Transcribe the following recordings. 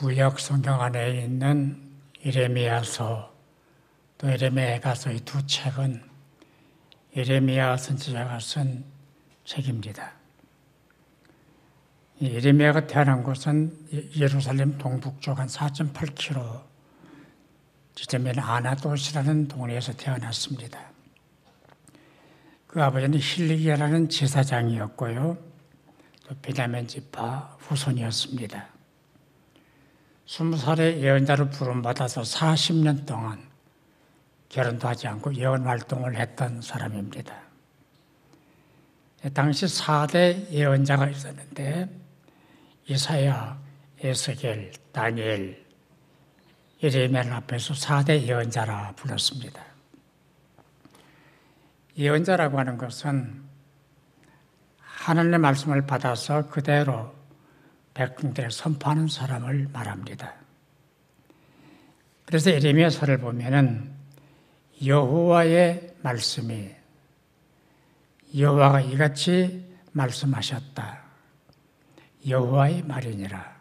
구약 성경 안에 있는 예레미야서 또 예레미야서 이 두 책은 예레미야 선지자가 쓴 책입니다. 예레미야가 태어난 곳은 예루살렘 동북쪽 한 4.8km 지점인 아나돗이라는 동네에서 태어났습니다. 그 아버지는 hilki야라는 제사장이었고요. 또 베냐민 지파 후손이었습니다. 20살에 예언자로 부름받아서 40년 동안 결혼도 하지 않고 예언 활동을 했던 사람입니다. 당시 4대 예언자가 있었는데 이사야, 에스겔, 다니엘, 예레미야를 앞에서 4대 예언자라 불렀습니다. 예언자라고 하는 것은 하나님의 말씀을 받아서 그대로 백성들에 선포하는 사람을 말합니다. 그래서 예레미야서를 보면은 여호와의 말씀이 여호와가 이같이 말씀하셨다. 여호와의 말이니라.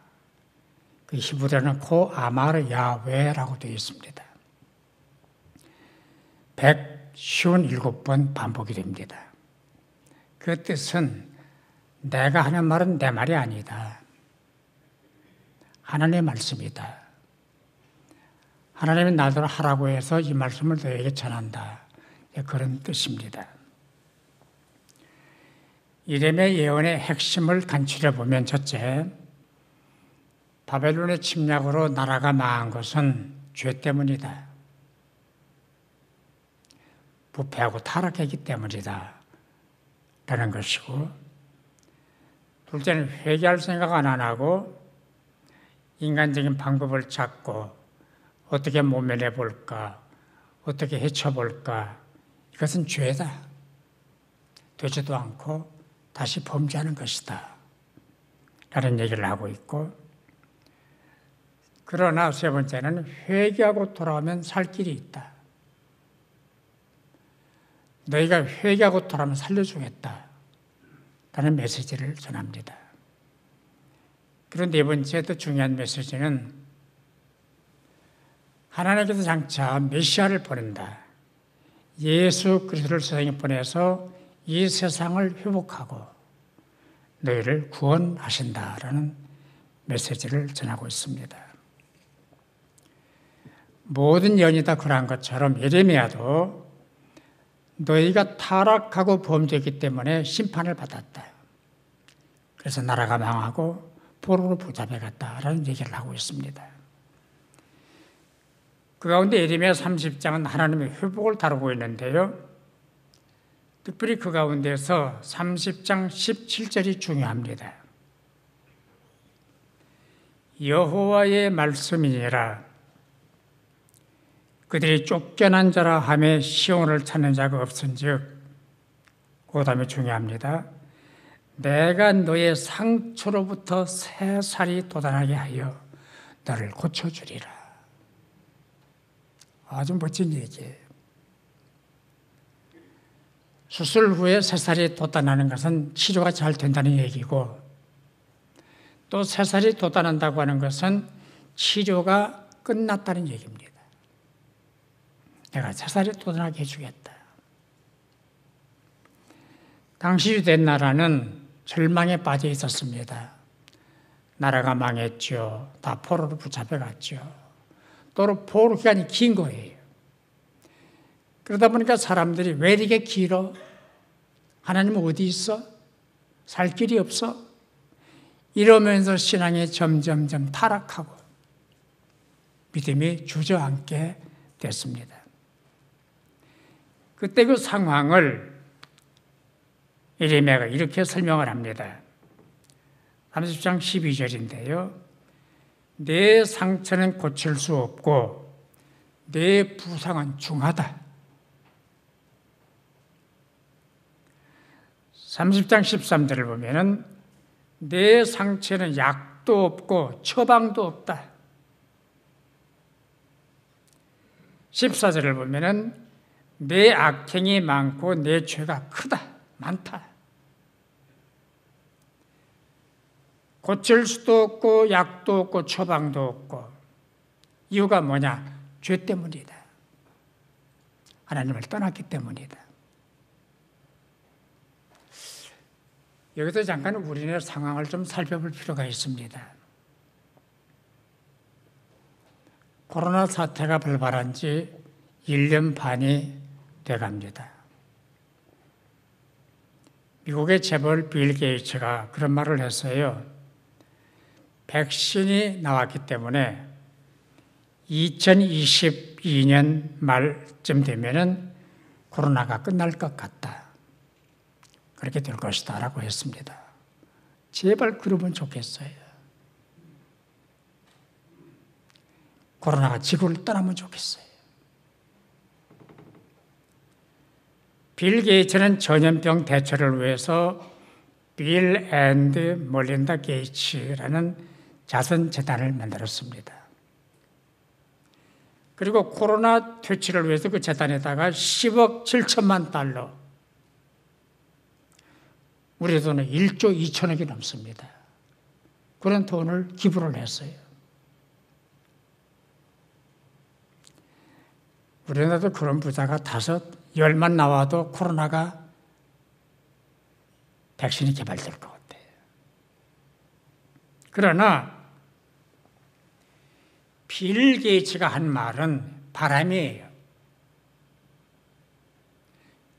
그 히브리어는 코 아마르 야훼라고 되어 있습니다. 157번 반복이 됩니다. 그 뜻은 내가 하는 말은 내 말이 아니다. 하나님의 말씀이다. 하나님이 나더러 하라고 해서 이 말씀을 너에게 전한다. 그런 뜻입니다. 예레미야 예언의 핵심을 간추려 보면 첫째, 바벨론의 침략으로 나라가 망한 것은 죄 때문이다. 부패하고 타락했기 때문이다. 라는 것이고, 둘째는 회개할 생각 안 하고 인간적인 방법을 찾고 어떻게 모면해 볼까, 어떻게 해쳐볼까, 이것은 죄다. 되지도 않고 다시 범죄하는 것이다. 라는 얘기를 하고 있고, 그러나 세 번째는 회개하고 돌아오면 살 길이 있다. 너희가 회개하고 돌아오면 살려주겠다. 라는 메시지를 전합니다. 그리고 네 번째 더 중요한 메시지는 하나님께서 장차 메시아를 보낸다. 예수 그리스도를 세상에 보내서 이 세상을 회복하고 너희를 구원하신다라는 메시지를 전하고 있습니다. 모든 예언이 다 그러한 것처럼 예레미야도 너희가 타락하고 범죄했기 때문에 심판을 받았다. 그래서 나라가 망하고 포로로 붙잡혀 갔다라는 얘기를 하고 있습니다. 그 가운데 예레미야 30장은 하나님의 회복을 다루고 있는데요. 특별히 그 가운데서 30장 17절이 중요합니다. 여호와의 말씀이니라. 그들이 쫓겨난 자라 하며 시온을 찾는 자가 없은즉, 그 다음에 중요합니다. 내가 너의 상처로부터 새살이 돋아나게 하여 너를 고쳐주리라. 아주 멋진 얘기예요. 수술 후에 새살이 돋아나는 것은 치료가 잘 된다는 얘기고, 또 새살이 돋아난다고 하는 것은 치료가 끝났다는 얘기입니다. 내가 새살이 돋아나게 해주겠다. 당시 유대 나라는 절망에 빠져 있었습니다. 나라가 망했죠. 다 포로로 붙잡혀갔죠. 또 포로 기간이 긴 거예요. 그러다 보니까 사람들이 왜 이렇게 길어? 하나님은 어디 있어? 살 길이 없어? 이러면서 신앙이 점점점 타락하고 믿음이 주저앉게 됐습니다. 그때 그 상황을 예레미야가 이렇게 설명을 합니다. 30장 12절인데요. 내 상처는 고칠 수 없고 내 부상은 중하다. 30장 13절을 보면은 내 상처는 약도 없고 처방도 없다. 14절을 보면은 내 악행이 많고 내 죄가 크다, 많다. 고칠 수도 없고 약도 없고 처방도 없고. 이유가 뭐냐? 죄 때문이다. 하나님을 떠났기 때문이다. 여기서 잠깐 우리네 상황을 좀 살펴볼 필요가 있습니다. 코로나 사태가 발발한 지 1년 반이 돼갑니다. 미국의 재벌 빌 게이츠가 그런 말을 했어요. 백신이 나왔기 때문에 2022년 말쯤 되면은 코로나가 끝날 것 같다. 그렇게 될 것이다 라고 했습니다. 제발 그러면 좋겠어요. 코로나가 지구를 떠나면 좋겠어요. 빌 게이츠는 전염병 대처를 위해서 빌 앤드 멀린다 게이츠라는 자선재단을 만들었습니다. 그리고 코로나 퇴치를 위해서 그 재단에다가 10억 7천만 달러, 우리 돈은 1조 2천억이 넘습니다. 그런 돈을 기부를 했어요. 우리나라도 그런 부자가 10만 나와도 코로나가 백신이 개발될 것 같아요. 그러나 빌 게이츠가 한 말은 바람이에요.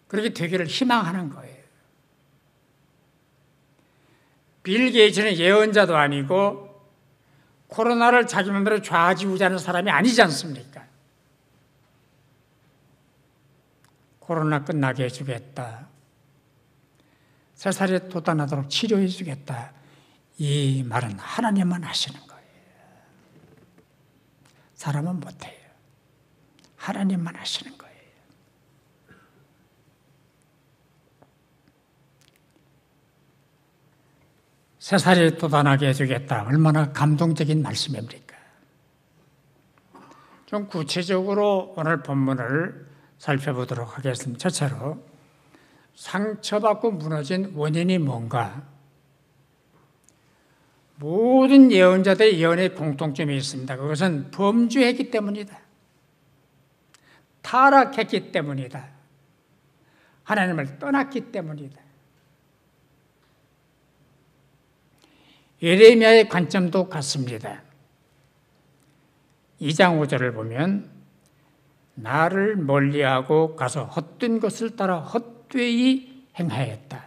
그렇게 되기를 희망하는 거예요. 빌 게이츠는 예언자도 아니고 코로나를 자기 마음대로 좌지우지하는 사람이 아니지 않습니까? 코로나 끝나게 해주겠다. 새살이 돋아나도록 치료해 주겠다. 이 말은 하나님만 하시는 거예요. 사람은 못해요. 하나님만 하시는 거예요. 새살이 돋아나게 해주겠다. 얼마나 감동적인 말씀입니까? 좀 구체적으로 오늘 본문을 살펴보도록 하겠습니다. 첫째로 상처받고 무너진 원인이 뭔가? 모든 예언자들의 예언에 공통점이 있습니다. 그것은 범죄했기 때문이다. 타락했기 때문이다. 하나님을 떠났기 때문이다. 예레미야의 관점도 같습니다. 2장 5절을 보면 나를 멀리하고 가서 헛된 것을 따라 헛되이 행하였다.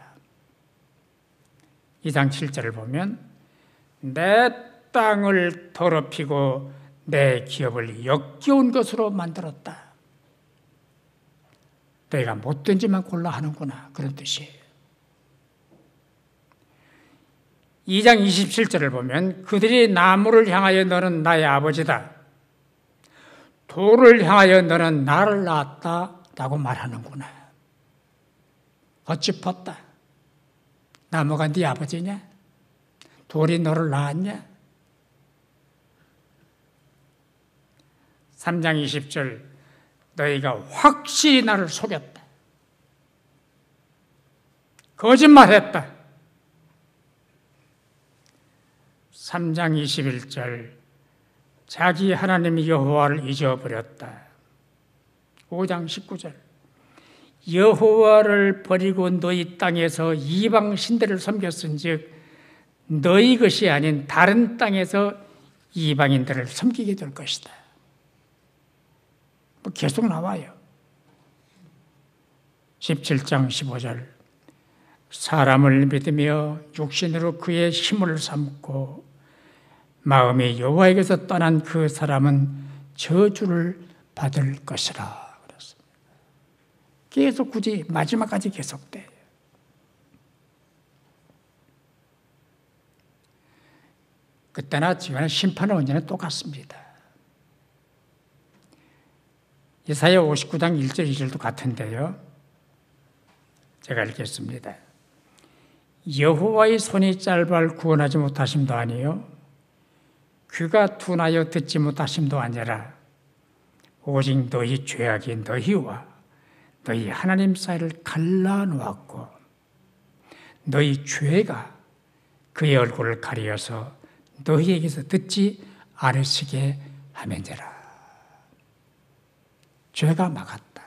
2장 7절을 보면 내 땅을 더럽히고 내 기업을 역겨운 것으로 만들었다. 너희가 못된 짓만 골라 하는구나. 그런 뜻이에요. 2장 27절을 보면 그들이 나무를 향하여 너는 나의 아버지다. 돌을 향하여 너는 나를 낳았다 라고 말하는구나. 헛짚었다. 나무가 네 아버지냐? 돌이 너를 낳았냐? 3장 20절 너희가 확실히 나를 속였다. 거짓말했다. 3장 21절 자기 하나님 여호와를 잊어버렸다. 5장 19절 여호와를 버리고 너희 땅에서 이방 신들을 섬겼은즉 너희 것이 아닌 다른 땅에서 이방인들을 섬기게 될 것이다. 계속 나와요. 17장 15절 사람을 믿으며 육신으로 그의 힘을 삼고 마음이 여호와에게서 떠난 그 사람은 저주를 받을 것이라 그랬습니다. 계속 굳이 마지막까지 계속돼요. 그때나 지금은 심판의 원인은 똑같습니다. 이사야 59장 1절 2절도 같은데요. 제가 읽겠습니다. 여호와의 손이 짧아 구원하지 못하심도 아니요 귀가 둔하여 듣지 못하심도 아니라 오직 너희 죄악이 너희와 너희 하나님 사이를 갈라놓았고 너희 죄가 그의 얼굴을 가리어서 너희에게서 듣지 않으시게 하면되라. 죄가 막았다.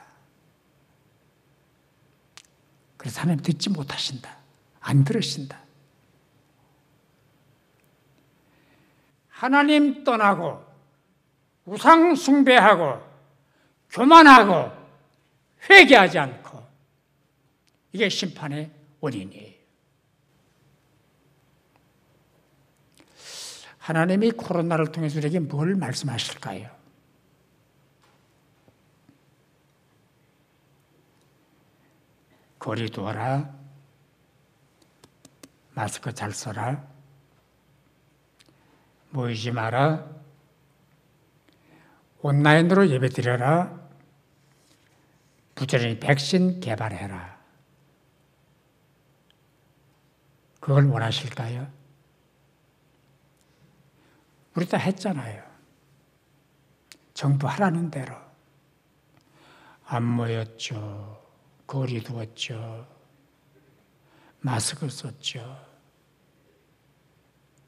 그래서 하나님 듣지 못하신다. 안 들으신다. 하나님 떠나고 우상 숭배하고 교만하고 회개하지 않고, 이게 심판의 원인이에요. 하나님이 코로나를 통해서 우리에게 뭘 말씀하실까요? 거리 두어라, 마스크 잘 써라, 모이지 마라, 온라인으로 예배드려라, 부지런히 백신 개발해라. 그걸 원하실까요? 우리 다 했잖아요. 정부 하라는 대로. 안 모였죠. 거리 두었죠. 마스크 썼죠.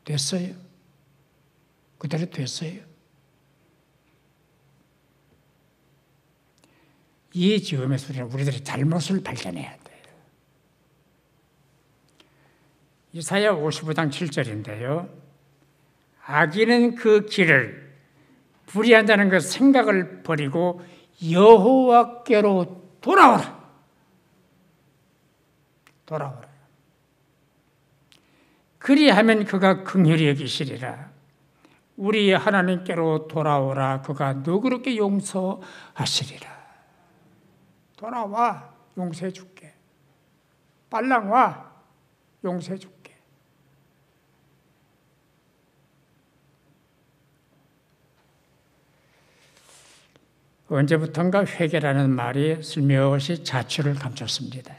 됐어요? 그대로 됐어요? 이 즈음에서 우리는 우리들의 잘못을 발견해야 돼요. 이사야 55장 7절인데요. 악인은 그 길을, 불의한다는 그 생각을 버리고 여호와께로 돌아오라. 돌아오라. 그리하면 그가 긍휼히 여기시리라. 우리 하나님께로 돌아오라. 그가 너그럽게 용서하시리라. 돌아와, 용서해 줄게. 빨랑 와, 용서해 줄게. 언제부턴가 회개라는 말이 슬며시 자취를 감췄습니다.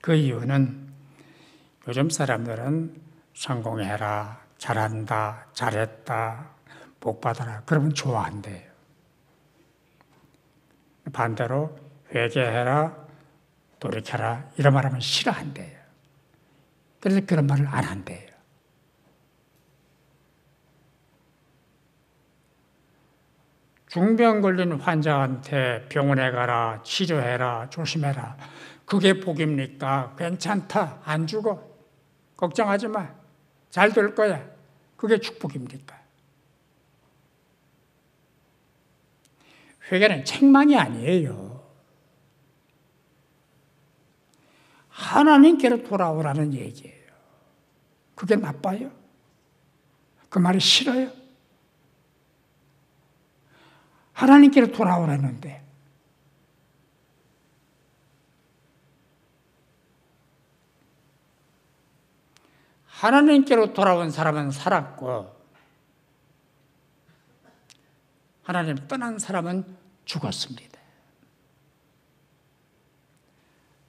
그 이유는 요즘 사람들은 성공해라, 잘한다, 잘했다, 복받아라, 그러면 좋아한대요. 반대로 회개해라, 돌이켜라 이런 말하면 싫어한대요. 그래서 그런 말을 안 한대요. 중병 걸린 환자한테 병원에 가라, 치료해라, 조심해라. 그게 복입니까? 괜찮다, 안 죽어, 걱정하지 마, 잘 될 거야. 그게 축복입니까? 회개는 책망이 아니에요. 하나님께로 돌아오라는 얘기예요. 그게 나빠요? 그 말이 싫어요? 하나님께로 돌아오라는데 하나님께로 돌아온 사람은 살았고 하나님 떠난 사람은 죽었습니다.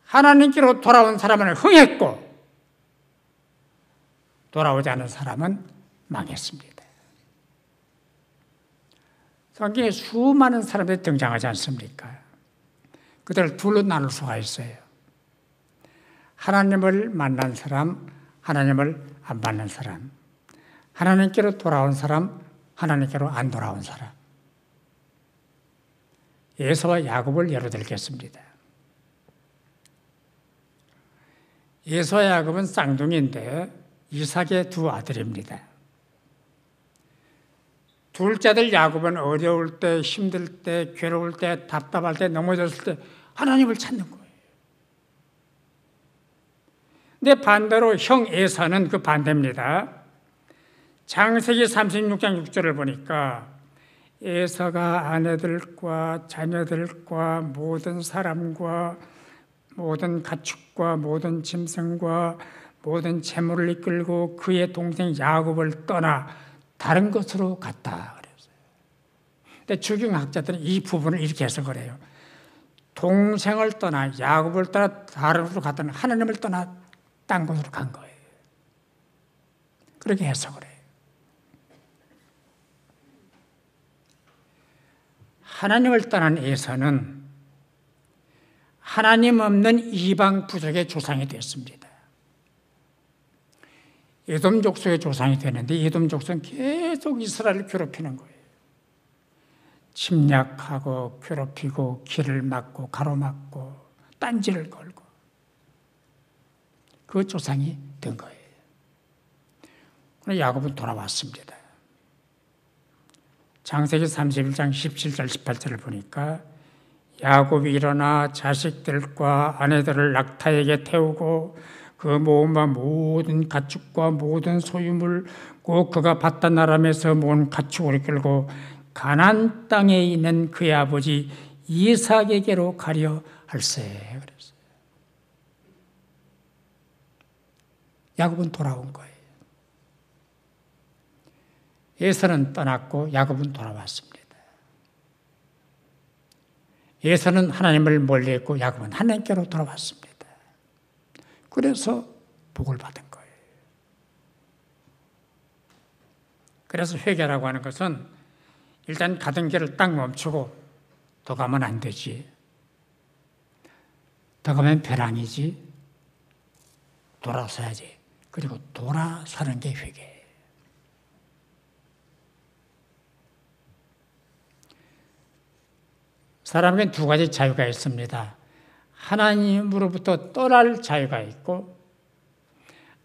하나님께로 돌아온 사람은 흥했고 돌아오지 않은 사람은 망했습니다. 성경에 수많은 사람들이 등장하지 않습니까? 그들을 둘로 나눌 수가 있어요. 하나님을 만난 사람, 하나님을 안 만난 사람, 하나님께로 돌아온 사람, 하나님께로 안 돌아온 사람. 에서와 야곱을 예로 들겠습니다. 에서와 야곱은 쌍둥이인데 이삭의 두 아들입니다. 둘째 아들 야곱은 어려울 때, 힘들 때, 괴로울 때, 답답할 때, 넘어졌을 때 하나님을 찾는 거예요. 근데 반대로 형 에사는 그 반대입니다. 창세기 36장 6절을 보니까 에사가 아내들과 자녀들과 모든 사람과 모든 가축과 모든 짐승과 모든 재물을 이끌고 그의 동생 야곱을 떠나 다른 곳으로 갔다 그랬어요. 근데 주경학자들은 이 부분을 이렇게 해석을 해요. 동생을 떠나 야곱을 떠나 다른 곳으로 갔다는 하나님을 떠나 딴 곳으로 간 거예요. 그렇게 해석을 해요. 하나님을 떠난 에서는 하나님 없는 이방 부족의 조상이 됐습니다. 에돔 족속의 조상이 되는데 에돔 족속은 계속 이스라엘을 괴롭히는 거예요. 침략하고 괴롭히고 길을 막고 가로막고 딴지를 걸고 그 조상이 된 거예요. 그래서 야곱은 돌아왔습니다. 창세기 31장 17절 18절을 보니까 야곱이 일어나 자식들과 아내들을 낙타에게 태우고 그 모은바 모든 가축과 모든 소유물 곧 그가 바단 아람에서 모은 가축을 이끌고 가나안 땅에 있는 그의 아버지 이삭에게로 가려 할세. 그랬어요. 야곱은 돌아온 거예요. 에서는 떠났고 야곱은 돌아왔습니다. 에서는 하나님을 멀리했고 야곱은 하나님께로 돌아왔습니다. 그래서 복을 받은 거예요. 그래서 회개라고 하는 것은 일단 가던 길을 딱 멈추고 더 가면 안 되지. 더 가면 벼랑이지. 돌아서야지. 그리고 돌아서는 게 회개예요. 사람에게는 두 가지 자유가 있습니다. 하나님으로부터 떠날 자유가 있고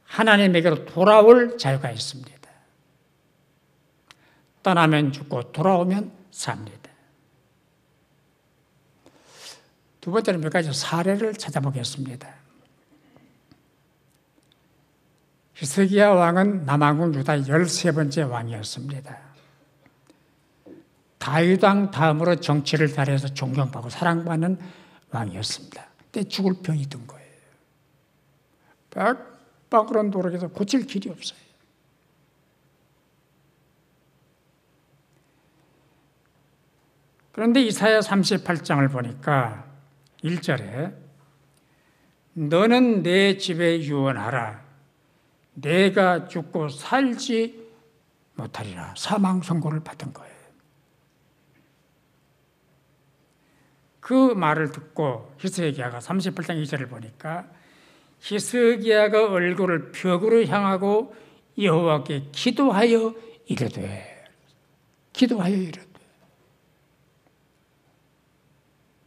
하나님에게로 돌아올 자유가 있습니다. 떠나면 죽고 돌아오면 삽니다. 두 번째는 몇 가지 사례를 찾아보겠습니다. 히스기야 왕은 남왕국 유다 13번째 왕이었습니다. 다윗 왕 다음으로 정치를 잘해서 존경받고 사랑받는 왕이었습니다. 그때 죽을 병이 든 거예요. 빡빡으로 노력해서 고칠 길이 없어요. 그런데 이사야 38장을 보니까 1절에 너는 내 집에 유언하라. 내가 죽고 살지 못하리라. 사망 선고를 받은 거예요. 그 말을 듣고 히스기야가 38장 2절을 보니까 히스기야가 얼굴을 벽으로 향하고 여호와께 기도하여 이르되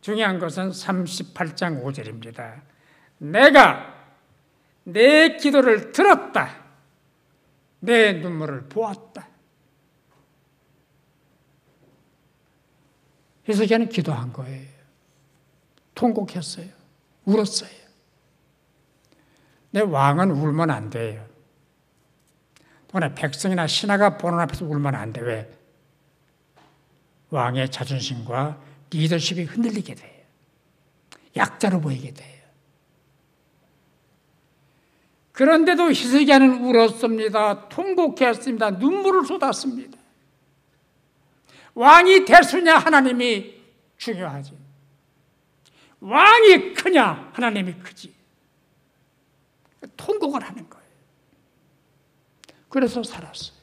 중요한 것은 38장 5절입니다. 내가 내 기도를 들었다. 내 눈물을 보았다. 히스기야는 기도한 거예요. 통곡했어요. 울었어요. 내 왕은 울면 안 돼요. 또는 백성이나 신하가 보는 앞에서 울면 안 돼. 왜? 왕의 자존심과 리더십이 흔들리게 돼요. 약자로 보이게 돼요. 그런데도 히스기야는 울었습니다. 통곡했습니다. 눈물을 쏟았습니다. 왕이 대수냐 하나님이 중요하지. 왕이 크냐 하나님이 크지. 통곡을 하는 거예요. 그래서 살았어요.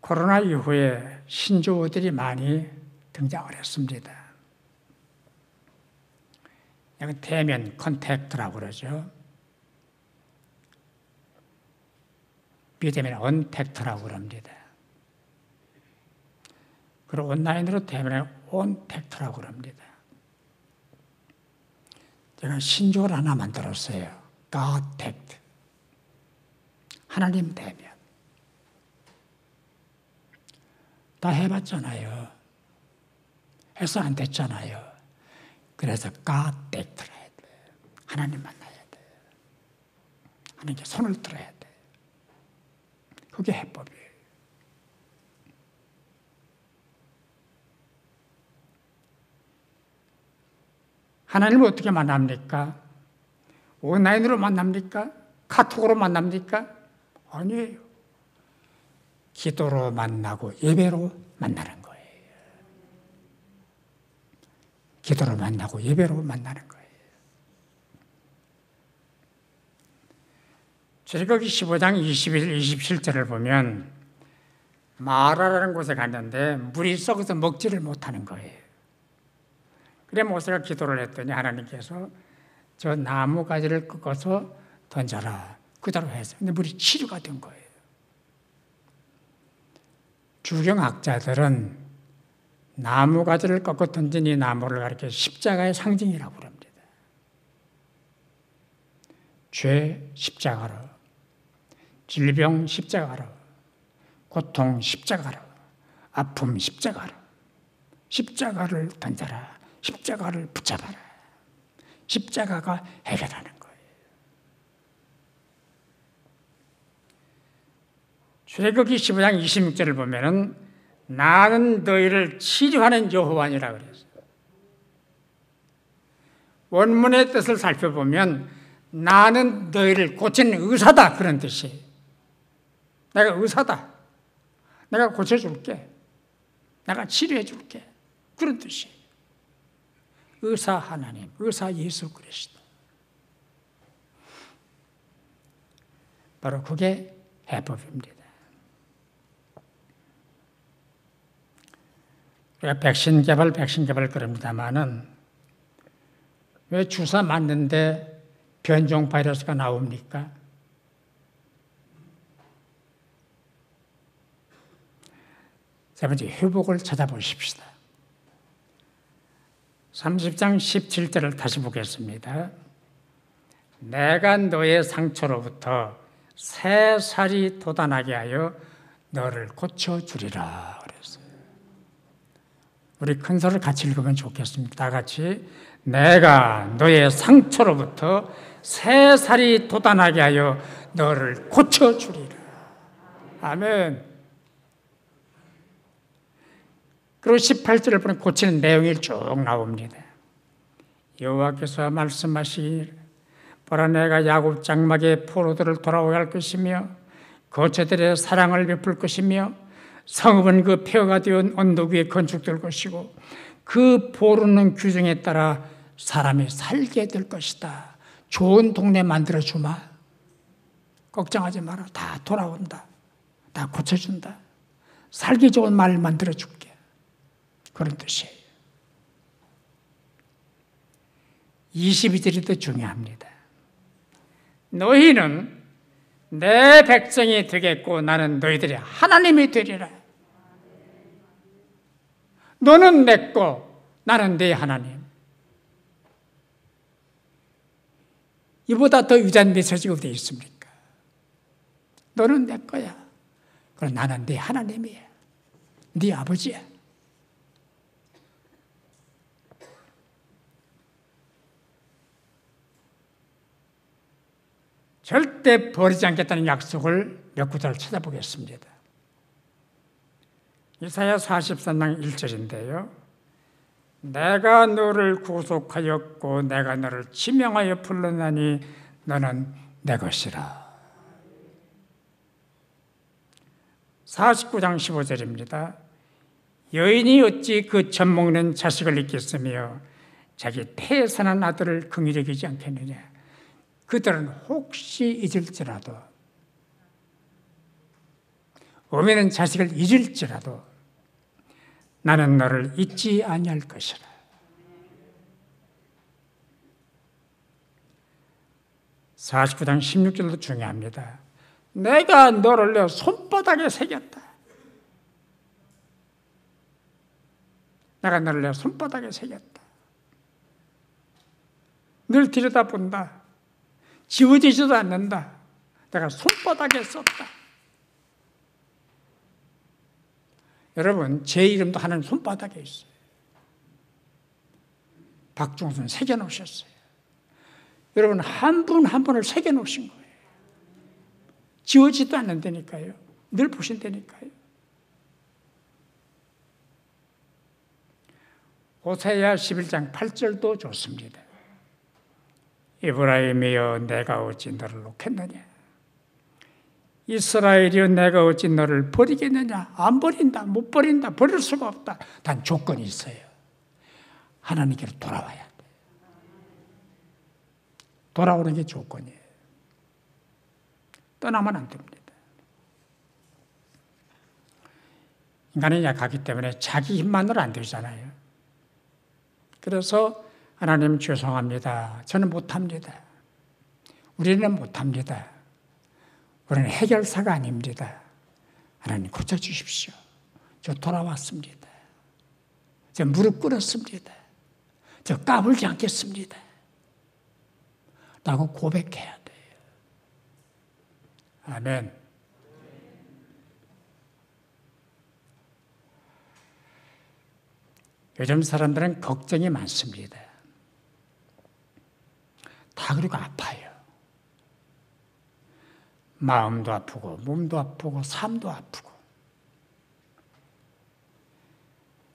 코로나 이후에 신조어들이 많이 등장을 했습니다. 여기 대면 컨택트라고 그러죠. 비대면 언택트라고 그럽니다. 그리고 온라인으로 대면에 온택트라고 그럽니다. 제가 신조어를 하나 만들었어요. God-tact. 하나님 대면. 다 해봤잖아요. 해서 안 됐잖아요. 그래서 God-tact를 해야 돼. 하나님 만나야 돼. 하나님께 손을 들어야 돼. 그게 해법이에요. 하나님을 어떻게 만납니까? 온라인으로 만납니까? 카톡으로 만납니까? 아니에요. 기도로 만나고 예배로 만나는 거예요. 기도로 만나고 예배로 만나는 거예요. 출애굽기 15장 21, 27절을 보면 마라라는 곳에 갔는데 물이 썩어서 먹지를 못하는 거예요. 그래 모세가 기도를 했더니 하나님께서 저 나무 가지를 꺾어서 던져라. 그대로 해서. 근데 물이 치료가 된 거예요. 주경학자들은 나무 가지를 꺾어 던진 이 나무를 가리켜 십자가의 상징이라고 합니다. 죄 십자가로, 질병 십자가로, 고통 십자가로, 아픔 십자가로, 십자가를 던져라. 십자가를 붙잡아라. 십자가가 해결하는 거예요. 출애굽기 15장 26절을 보면은 나는 너희를 치료하는 여호와니라 그랬어요. 원문의 뜻을 살펴보면 나는 너희를 고치는 의사다 그런 뜻이에요. 내가 의사다. 내가 고쳐줄게. 내가 치료해줄게. 그런 뜻이에요. 의사 하나님, 의사 예수 그리스도. 바로 그게 해법입니다. 우리가 백신 개발 그럽니다마는 왜 주사 맞는데 변종 바이러스가 나옵니까? 세 번째, 회복을 찾아보십시다. 30장 17절을 다시 보겠습니다. 내가 너의 상처로부터 새 살이 돋아나게 하여 너를 고쳐주리라 그랬어요. 우리 큰 소리를 같이 읽으면 좋겠습니다. 다 같이. 내가 너의 상처로부터 새 살이 돋아나게 하여 너를 고쳐주리라. 아멘. 그리고 18절을 보면 고치는 내용이 쭉 나옵니다. 여호와께서 말씀하시기를 보라 내가 야곱 장막의 포로들을 돌아오게 할 것이며 거처들의 사랑을 베풀 것이며 성읍은 그 폐허가 되어 언덕 위에 건축될 것이고 그 포로는 규정에 따라 사람이 살게 될 것이다. 좋은 동네 만들어주마. 걱정하지 마라. 다 돌아온다. 다 고쳐준다. 살기 좋은 말 만들어줄게. 그런 뜻이에요. 22절이 더 중요합니다. 너희는 내 백성이 되겠고 나는 너희들의 하나님이 되리라. 너는 내 거, 나는 내 하나님. 이보다 더 위대한 메시지가 어디 있습니까? 너는 내 거야. 그럼 나는 네 하나님이야. 네 아버지야. 절대 버리지 않겠다는 약속을 몇 구절을 찾아보겠습니다. 이사야 43장 1절인데요. 내가 너를 구속하였고 내가 너를 지명하여 불렀나니 너는 내 것이라. 49장 15절입니다. 여인이 어찌 그 젖먹는 자식을 잊겠으며 자기 폐에 사는 아들을 긍휼히 여기지 않겠느냐. 그들은 혹시 잊을지라도 어미는 자식을 잊을지라도 나는 너를 잊지 아니할 것이라. (49장 16절도) 중요합니다. 내가 너를 내 손바닥에 새겼다. 내가 너를 내 손바닥에 새겼다. 늘 들여다본다. 지워지지도 않는다. 내가 손바닥에 썼다. 여러분, 제 이름도 하나님 손바닥에 있어요. 박종순 새겨놓으셨어요. 여러분, 한 분 한 분을 새겨놓으신 거예요. 지워지도 않는다니까요. 늘 보신다니까요. 호세아 11장 8절도 좋습니다. 에브라임이여 내가 어찌 너를 놓겠느냐. 이스라엘이여 내가 어찌 너를 버리겠느냐. 안 버린다. 못 버린다. 버릴 수가 없다. 단 조건이 있어요. 하나님께로 돌아와야 돼. 돌아오는 게 조건이에요. 떠나면 안 됩니다. 인간은 약하기 때문에 자기 힘만으로 안 되잖아요. 그래서 하나님 죄송합니다. 저는 못합니다. 우리는 못합니다. 우리는 해결사가 아닙니다. 하나님 고쳐주십시오. 저 돌아왔습니다. 저 무릎 꿇었습니다. 저 까불지 않겠습니다. 라고 고백해야 돼요. 아멘. 요즘 사람들은 걱정이 많습니다. 다 그리고 아파요. 마음도 아프고 몸도 아프고 삶도 아프고.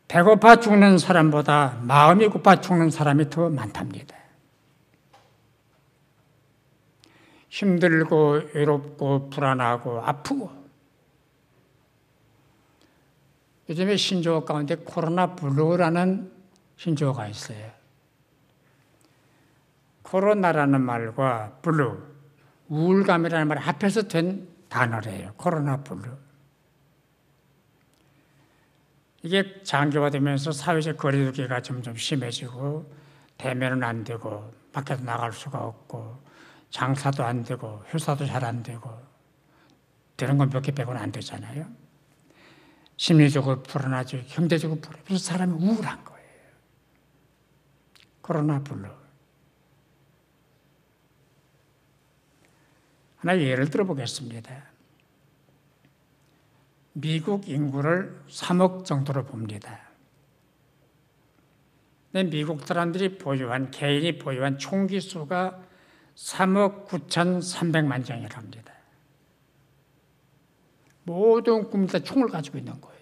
배고파 죽는 사람보다 마음이 고파 죽는 사람이 더 많답니다. 힘들고 외롭고 불안하고 아프고. 요즘에 신조어 가운데 코로나 블루라는 신조어가 있어요. 코로나라는 말과 블루, 우울감이라는 말 합해서 된 단어래요. 코로나 블루. 이게 장기화되면서 사회적 거리두기가 점점 심해지고 대면은 안 되고 밖에서 나갈 수가 없고 장사도 안 되고 회사도 잘 안 되고 되는 건 몇 개 빼고는 안 되잖아요. 심리적으로 불안하죠. 경제적으로 불안하죠. 그래서 사람이 우울한 거예요. 코로나 블루. 하나 예를 들어보겠습니다. 미국 인구를 3억 정도로 봅니다. 미국 사람들이 개인이 보유한 총기 수가 3억 9,300만 장이라고 합니다. 모든 국민 다 총을 가지고 있는 거예요.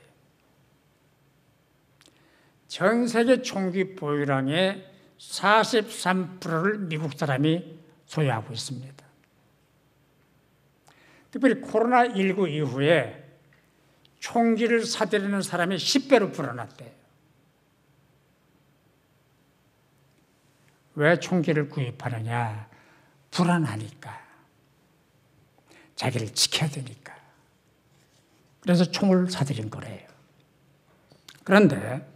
전 세계 총기 보유량의 43%를 미국 사람이 소유하고 있습니다. 특별히 코로나19 이후에 총기를 사들이는 사람이 10배로 불어났대요. 왜 총기를 구입하느냐? 불안하니까. 자기를 지켜야 되니까. 그래서 총을 사들인 거래요. 그런데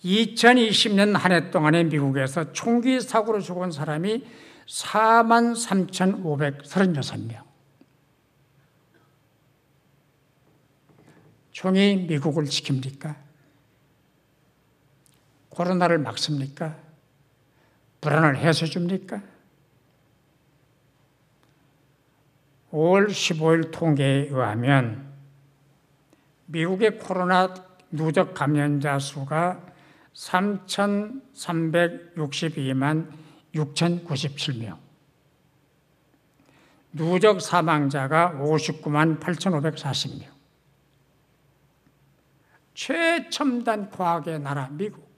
2020년 한 해 동안에 미국에서 총기 사고로 죽은 사람이 43,536명. 총이 미국을 지킵니까? 코로나를 막습니까? 불안을 해소해줍니까? 5월 15일 통계에 의하면 미국의 코로나 누적 감염자 수가 3,362만 6,097명, 누적 사망자가 59만 8,540명. 최첨단 과학의 나라 미국.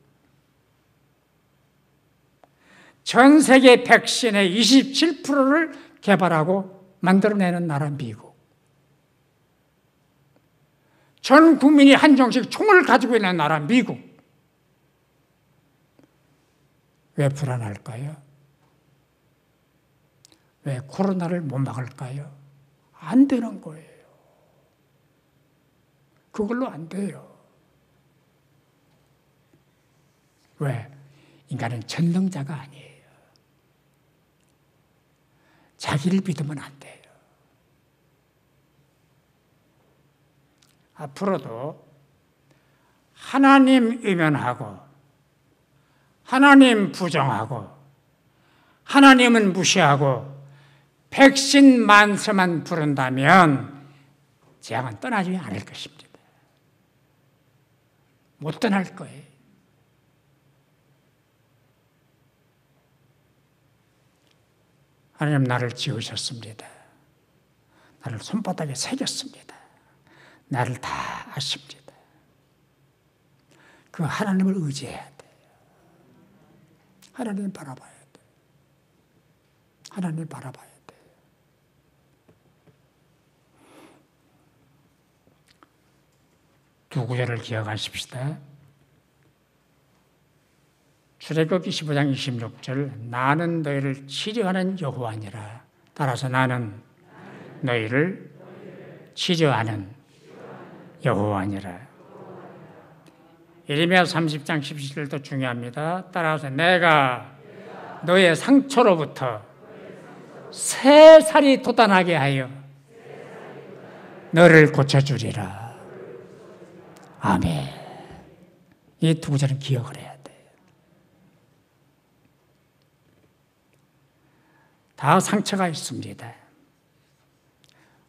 전 세계 백신의 27%를 개발하고 만들어내는 나라 미국. 전 국민이 한정씩 총을 가지고 있는 나라 미국. 왜 불안할까요? 왜 코로나를 못 막을까요? 안 되는 거예요. 그걸로 안 돼요. 왜? 인간은 전능자가 아니에요. 자기를 믿으면 안 돼요. 앞으로도 하나님 의면하고 하나님 부정하고 하나님은 무시하고 백신 만세만 부른다면 재앙은 떠나지 않을 것입니다. 못 떠날 거예요. 하나님 나를 지으셨습니다. 나를 손바닥에 새겼습니다. 나를 다 아십니다. 그 하나님을 의지해야 돼요. 하나님 바라봐야 돼요. 하나님 바라봐야 돼요. 두 구절을 기억하십시다. 출애굽기 15장 26절 나는 너희를 치료하는 여호와니라. 따라서 나는 너희를 치료하는 여호와니라. 예레미야 30장 17절도 중요합니다. 따라서 내가 너의 상처로부터 새 살이 돋아나게 하여 너를 고쳐주리라. 아멘. 이 두 구절은 기억을 해야 돼요. 다 상처가 있습니다.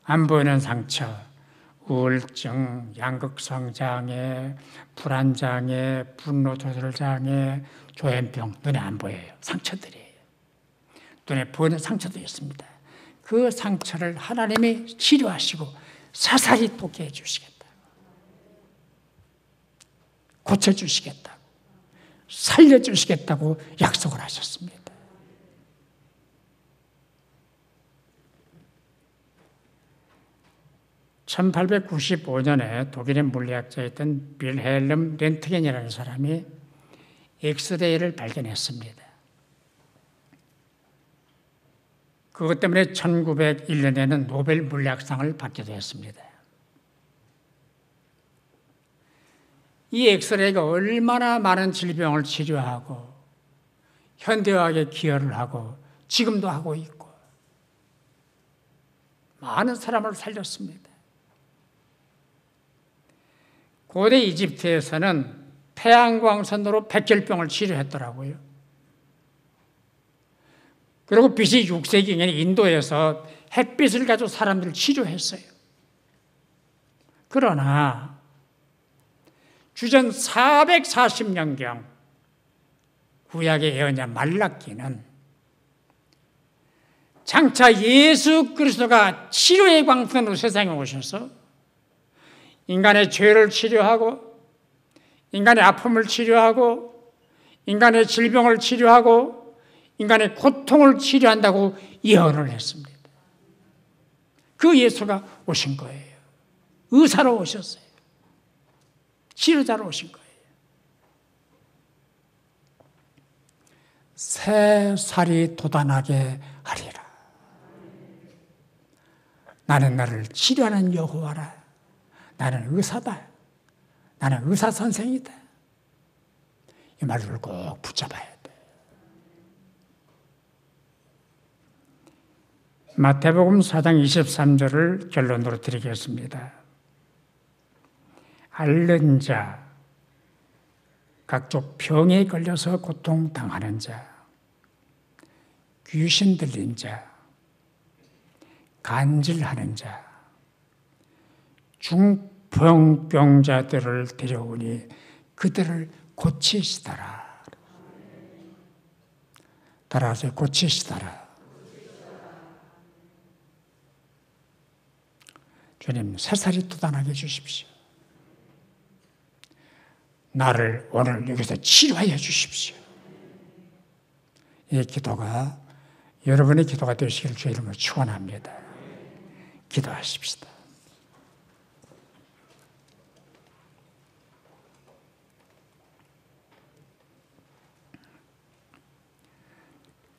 안 보이는 상처, 우울증, 양극성 장애, 불안 장애, 분노 조절 장애, 조현병, 눈에 안 보여요. 상처들이에요. 눈에 보이는 상처도 있습니다. 그 상처를 하나님이 치료하시고 사살이 돋게 해주시겠다. 고쳐주시겠다고, 살려주시겠다고 약속을 하셨습니다. (1895년에) 독일의 물리학자였던 빌헬름 렌트겐이라는 사람이 엑스레이를 발견했습니다. 그것 때문에 1901년에는 노벨 물리학상을 받기도 했습니다. 이 엑스레이가 얼마나 많은 질병을 치료하고 현대의학에 기여를 하고 지금도 하고 있고 많은 사람을 살렸습니다. 고대 이집트에서는 태양광선으로 백혈병을 치료했더라고요. 그리고 BC 6세기에는 인도에서 햇빛을 가지고 사람들을 치료했어요. 그러나 주전 440년경 구약의 예언자 말라기는 장차 예수 그리스도가 치료의 광선으로 세상에 오셔서 인간의 죄를 치료하고 인간의 아픔을 치료하고 인간의 질병을 치료하고 인간의 고통을 치료한다고 예언을 했습니다. 그 예수가 오신 거예요. 의사로 오셨어요. 치료자로 오신 거예요. 새 살이 돋아나게 하리라. 나는 너를 치료하는 여호와라. 나는 의사다. 나는 의사 선생이다. 이 말을 꼭 붙잡아야 돼. 마태복음 4장 23절을 결론으로 드리겠습니다. 앓는 자, 각종 병에 걸려서 고통당하는 자, 귀신 들린 자, 간질하는 자, 중풍병자들을 데려오니 그들을 고치시더라. 따라서 고치시더라. 주님, 새살이 돋아나게 해주십시오. 나를 오늘 여기서 치료하여 주십시오. 이 기도가 여러분의 기도가 되시길 주의 이름으로 축원합니다. 기도하십시다.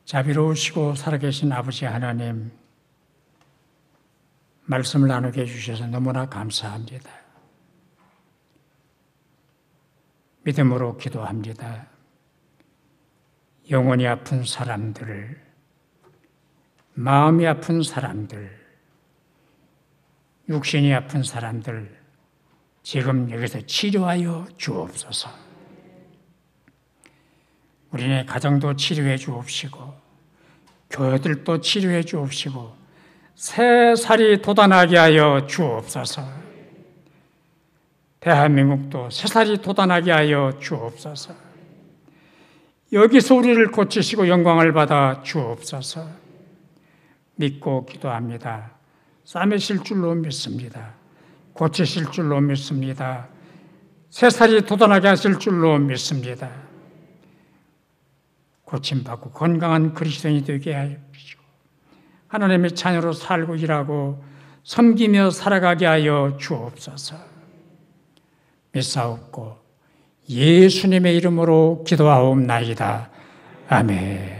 자비로우시고 살아계신 아버지 하나님, 말씀을 나누게 해주셔서 너무나 감사합니다. 믿음으로 기도합니다. 영혼이 아픈 사람들, 마음이 아픈 사람들, 육신이 아픈 사람들, 지금 여기서 치료하여 주옵소서. 우리네 가정도 치료해 주옵시고, 교회들도 치료해 주옵시고, 새 살이 돋아나게 하여 주옵소서. 대한민국도 새살이 돋아나게 하여 주옵소서. 여기서 우리를 고치시고 영광을 받아 주옵소서. 믿고 기도합니다. 싸매실 줄로 믿습니다. 고치실 줄로 믿습니다. 새살이 돋아나게 하실 줄로 믿습니다. 고침받고 건강한 그리스도인이 되게 하여 주시고 하나님의 자녀로 살고 일하고 섬기며 살아가게 하여 주옵소서. 믿사옵고 예수님의 이름으로 기도하옵나이다. 아멘.